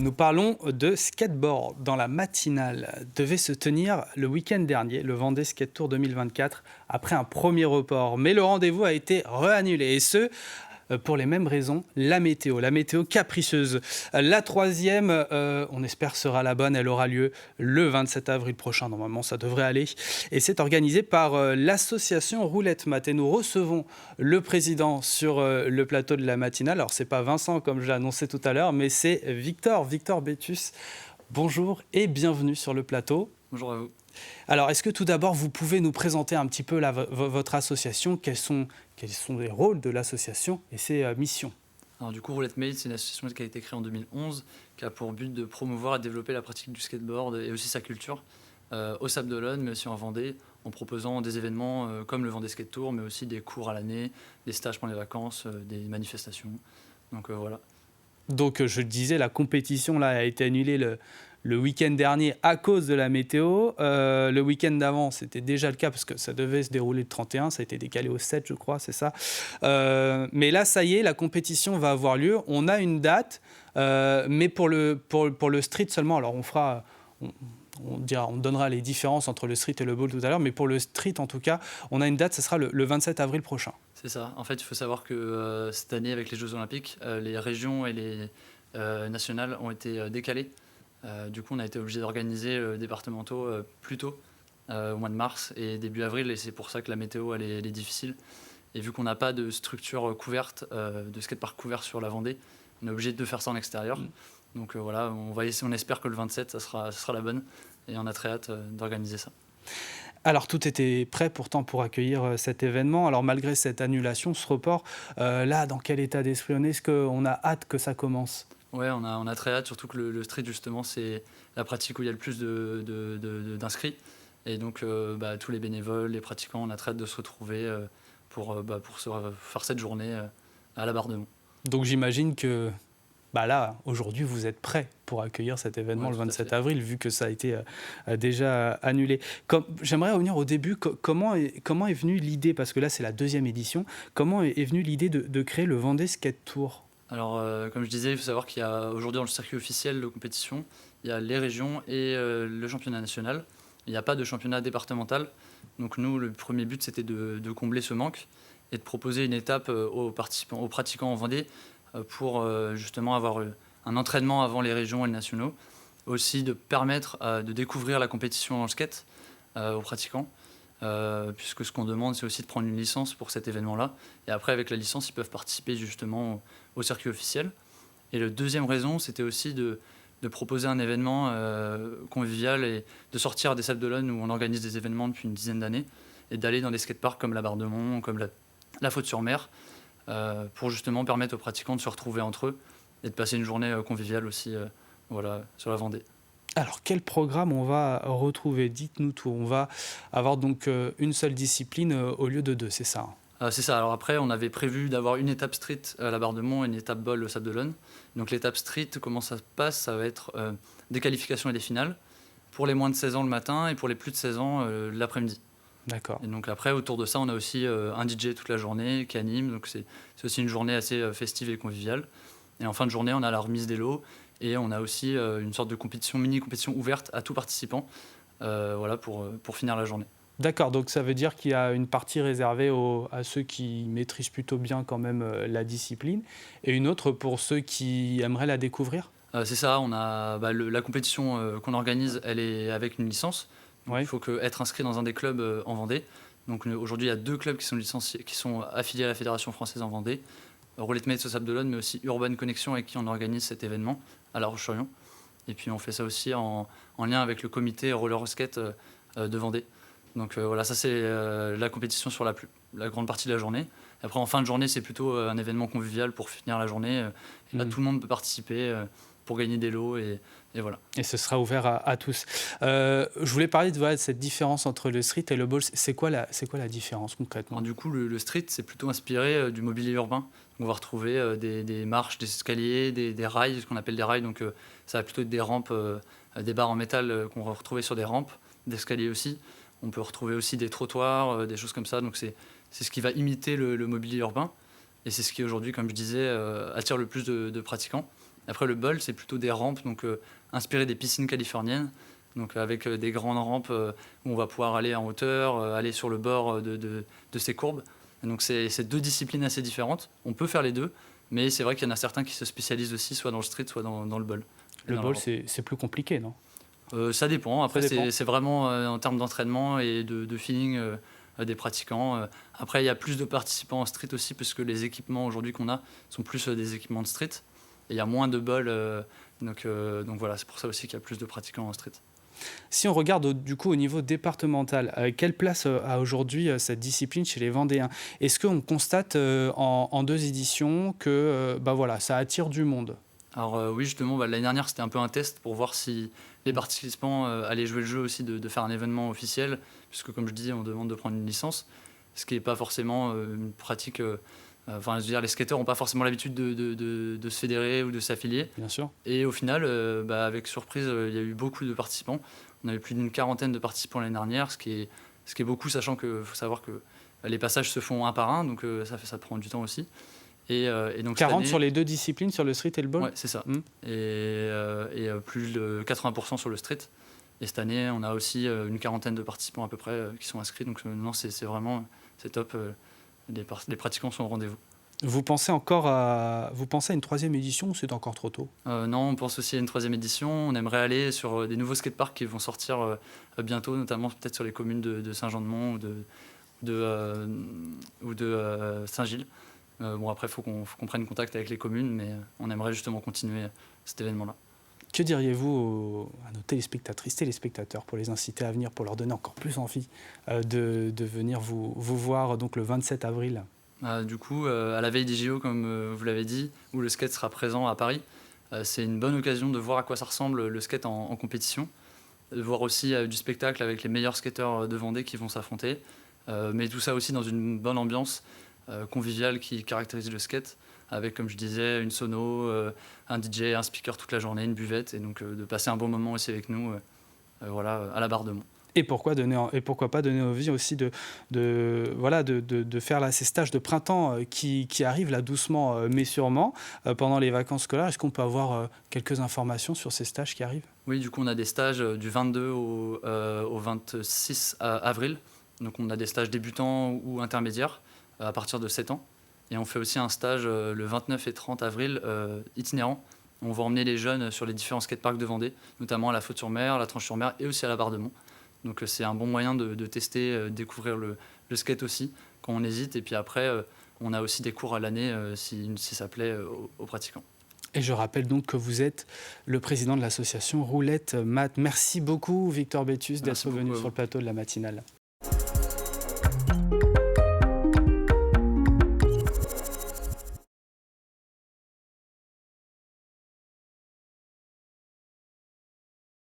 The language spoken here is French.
Nous parlons de skateboard. Dans la matinale devait se tenir le week-end dernier, le Vendée Skate Tour 2024, après un premier report. Mais le rendez-vous a été réannulé, et ce, pour les mêmes raisons, la météo capricieuse. La troisième, on espère sera la bonne, elle aura lieu le 27 avril prochain, normalement ça devrait aller. Et c'est organisé par l'association Roulette Mat. Et nous recevons le président sur le plateau de la matinale. Alors c'est pas Vincent comme je l'ai annoncé tout à l'heure, mais c'est Victor Bétus. Bonjour et bienvenue sur le plateau. Bonjour à vous. Alors, est-ce que tout d'abord, vous pouvez nous présenter un petit peu votre association, quels sont les rôles de l'association et ses missions? Alors du coup, Roulette Made, c'est une association qui a été créée en 2011, qui a pour but de promouvoir et développer la pratique du skateboard et aussi sa culture au Sable d'Olonne, mais aussi en Vendée, en proposant des événements comme le Vendée Skate Tour, mais aussi des cours à l'année, des stages pendant les vacances, des manifestations. Donc voilà. Donc, je le disais, la compétition là, a été annulée le week-end dernier à cause de la météo. Le week-end d'avant, c'était déjà le cas parce que ça devait se dérouler le 31, ça a été décalé au 7, je crois, c'est ça. Mais là, ça y est, la compétition va avoir lieu. On a une date, mais pour le street seulement. Alors, on donnera les différences entre le street et le bowl tout à l'heure, mais pour le street, en tout cas, on a une date, ce sera le 27 avril prochain. C'est ça. En fait, il faut savoir que cette année, avec les Jeux Olympiques, les régions et les nationales ont été décalées. Du coup, on a été obligé d'organiser départementaux plus tôt, au mois de mars et début avril, et c'est pour ça que la météo elle est difficile. Et vu qu'on n'a pas de structure couverte, de skatepark couvert sur la Vendée, on est obligé de faire ça en extérieur. Donc voilà, on espère que le 27, ça sera la bonne, et on a très hâte d'organiser ça. Alors, tout était prêt pourtant pour accueillir cet événement. Alors, malgré cette annulation, ce report, là, dans quel état d'esprit on est? Est-ce qu'on a hâte que ça commence? Ouais, on a très hâte, surtout que le street, justement, c'est la pratique où il y a le plus d'inscrits. Et donc, tous les bénévoles, les pratiquants, on a très hâte de se retrouver pour faire cette journée à la Barre de Mont. Donc, j'imagine que là, aujourd'hui, vous êtes prêts pour accueillir cet événement Ouais, le tout à 27 fait. avril, vu que ça a été déjà annulé. J'aimerais revenir au début. Comment est venue l'idée, parce que là, c'est la deuxième édition, comment est venue l'idée de créer le Vendée Skate Tour? Alors, comme je disais, il faut savoir qu'il y a aujourd'hui dans le circuit officiel de compétition, il y a les régions et le championnat national. Il n'y a pas de championnat départemental. Donc nous, le premier but, c'était de combler ce manque et de proposer une étape aux participants, aux pratiquants en Vendée pour justement avoir un entraînement avant les régions et les nationaux. Aussi de permettre de découvrir la compétition dans le skate aux pratiquants. Puisque ce qu'on demande, c'est aussi de prendre une licence pour cet événement-là. Et après, avec la licence, ils peuvent participer justement au circuit officiel. Et la deuxième raison, c'était aussi de proposer un événement convivial et de sortir des Sables d'Olonne où on organise des événements depuis une dizaine d'années et d'aller dans des skateparks comme la Barre de Mont, comme la Faute-sur-Mer, pour justement permettre aux pratiquants de se retrouver entre eux et de passer une journée conviviale aussi sur la Vendée. Alors, quel programme on va retrouver? Dites-nous tout. On va avoir donc une seule discipline au lieu de deux, c'est ça, hein? C'est ça. Alors après, on avait prévu d'avoir une étape street à la Barre de Mont et une étape bol au Sable d'Olonne. Donc l'étape street, comment ça se passe? Ça va être des qualifications et des finales pour les moins de 16 ans le matin et pour les plus de 16 ans l'après-midi. D'accord. Et donc après, autour de ça, on a aussi un DJ toute la journée qui anime. Donc c'est aussi une journée assez festive et conviviale. Et en fin de journée, on a la remise des lots et on a aussi une sorte de compétition, mini-compétition ouverte à tout participant pour finir la journée. D'accord, donc ça veut dire qu'il y a une partie réservée à ceux qui maîtrisent plutôt bien quand même la discipline, et une autre pour ceux qui aimeraient la découvrir? C'est ça, on a la compétition qu'on organise, elle est avec une licence. Donc il Oui. faut être inscrit dans un des clubs en Vendée. Donc aujourd'hui, il y a 2 clubs qui sont licenciés, qui sont affiliés à la Fédération française en Vendée. Roulette Mates au Sable d'Olonne, mais aussi Urban Connection avec qui on organise cet événement à La Roche-sur-Yon. Et puis on fait ça aussi en lien avec le comité roller skate de Vendée. Donc voilà, ça c'est la compétition sur la grande partie de la journée. Et après en fin de journée, c'est plutôt un événement convivial pour finir la journée. Et là, tout le monde peut participer pour gagner des lots et voilà. Et ce sera ouvert à tous. Je voulais parler de cette différence entre le street et le bowl. C'est quoi la différence concrètement? Alors, du coup, le street, c'est plutôt inspiré du mobilier urbain. On va retrouver des marches, des escaliers, des rails, ce qu'on appelle des rails. Donc ça va plutôt être des rampes, des barres en métal qu'on va retrouver sur des rampes, des escaliers aussi. On peut retrouver aussi des trottoirs, des choses comme ça. Donc c'est ce qui va imiter le mobilier urbain. Et c'est ce qui aujourd'hui, comme je disais, attire le plus de pratiquants. Après, le bowl, c'est plutôt des rampes, donc inspirées des piscines californiennes, donc avec des grandes rampes où on va pouvoir aller en hauteur, aller sur le bord de ces courbes. Et donc, c'est deux disciplines assez différentes. On peut faire les deux, mais c'est vrai qu'il y en a certains qui se spécialisent aussi, soit dans le street, soit dans le bowl. Le bowl, c'est plus compliqué, non? Ça dépend. Après, Ça dépend. c'est vraiment en termes d'entraînement et de feeling des pratiquants. Après, il y a plus de participants en street aussi, parce que les équipements aujourd'hui qu'on a sont plus des équipements de street. Et il y a moins de balles. Donc voilà, c'est pour ça aussi qu'il y a plus de pratiquants en street. Si on regarde du coup au niveau départemental, quelle place a aujourd'hui cette discipline chez les Vendéens? Est-ce qu'on constate en 2 éditions que voilà, ça attire du monde? Alors oui, justement, l'année dernière, c'était un peu un test pour voir si les participants allaient jouer le jeu aussi de faire un événement officiel, puisque comme je dis, on demande de prendre une licence, ce qui n'est pas forcément une pratique. Enfin, je veux dire, les skateurs n'ont pas forcément l'habitude de se fédérer ou de s'affilier. Bien sûr. Et au final, avec surprise, il y a eu beaucoup de participants. On avait plus d'une quarantaine de participants l'année dernière, ce qui est beaucoup, sachant qu'il faut savoir que les passages se font un par un, donc ça prend du temps aussi. Et donc 40 cette année, sur les 2 disciplines, sur le street et le bowl? ouais, c'est ça. Mm. Et plus de 80% sur le street. Et cette année, on a aussi une quarantaine de participants à peu près qui sont inscrits. Donc non, c'est vraiment c'est top. Les pratiquants sont au rendez-vous. Vous pensez à une 3e édition ou c'est encore trop tôt? Non, on pense aussi à une 3e édition. On aimerait aller sur des nouveaux skateparks qui vont sortir bientôt, notamment peut-être sur les communes de Saint-Jean-de-Mont ou de Saint-Gilles. Après, il faut qu'on prenne contact avec les communes, mais on aimerait justement continuer cet événement-là. Que diriez-vous à nos téléspectatrices, téléspectateurs, pour les inciter à venir, pour leur donner encore plus envie de venir vous voir donc, le 27 avril? Du coup, à la veille des JO, comme vous l'avez dit, où le skate sera présent à Paris, c'est une bonne occasion de voir à quoi ça ressemble le skate en compétition, de voir aussi du spectacle avec les meilleurs skateurs de Vendée qui vont s'affronter, mais tout ça aussi dans une bonne ambiance conviviale qui caractérise le skate, avec, comme je disais, une sono, un DJ, un speaker toute la journée, une buvette, et donc de passer un bon moment aussi avec nous à la Barre de Mont. Et pourquoi pas donner envie aussi de faire là, ces stages de printemps qui arrivent là doucement mais sûrement pendant les vacances scolaires. Est-ce qu'on peut avoir quelques informations sur ces stages qui arrivent? Oui, du coup, on a des stages du 22 au 26 avril. Donc, on a des stages débutants ou intermédiaires à partir de 7 ans. Et on fait aussi un stage le 29 et 30 avril itinérant. On va emmener les jeunes sur les différents skateparks de Vendée, notamment à la Faute-sur-Mer, la Tranche-sur-Mer et aussi à la Barre de Mont. Donc c'est un bon moyen de tester, découvrir le skate aussi quand on hésite. Et puis après, on a aussi des cours à l'année si ça plaît aux pratiquants. Et je rappelle donc que vous êtes le président de l'association Roulette Mat. Merci beaucoup Victor Béthus d'être venu sur le plateau de la matinale.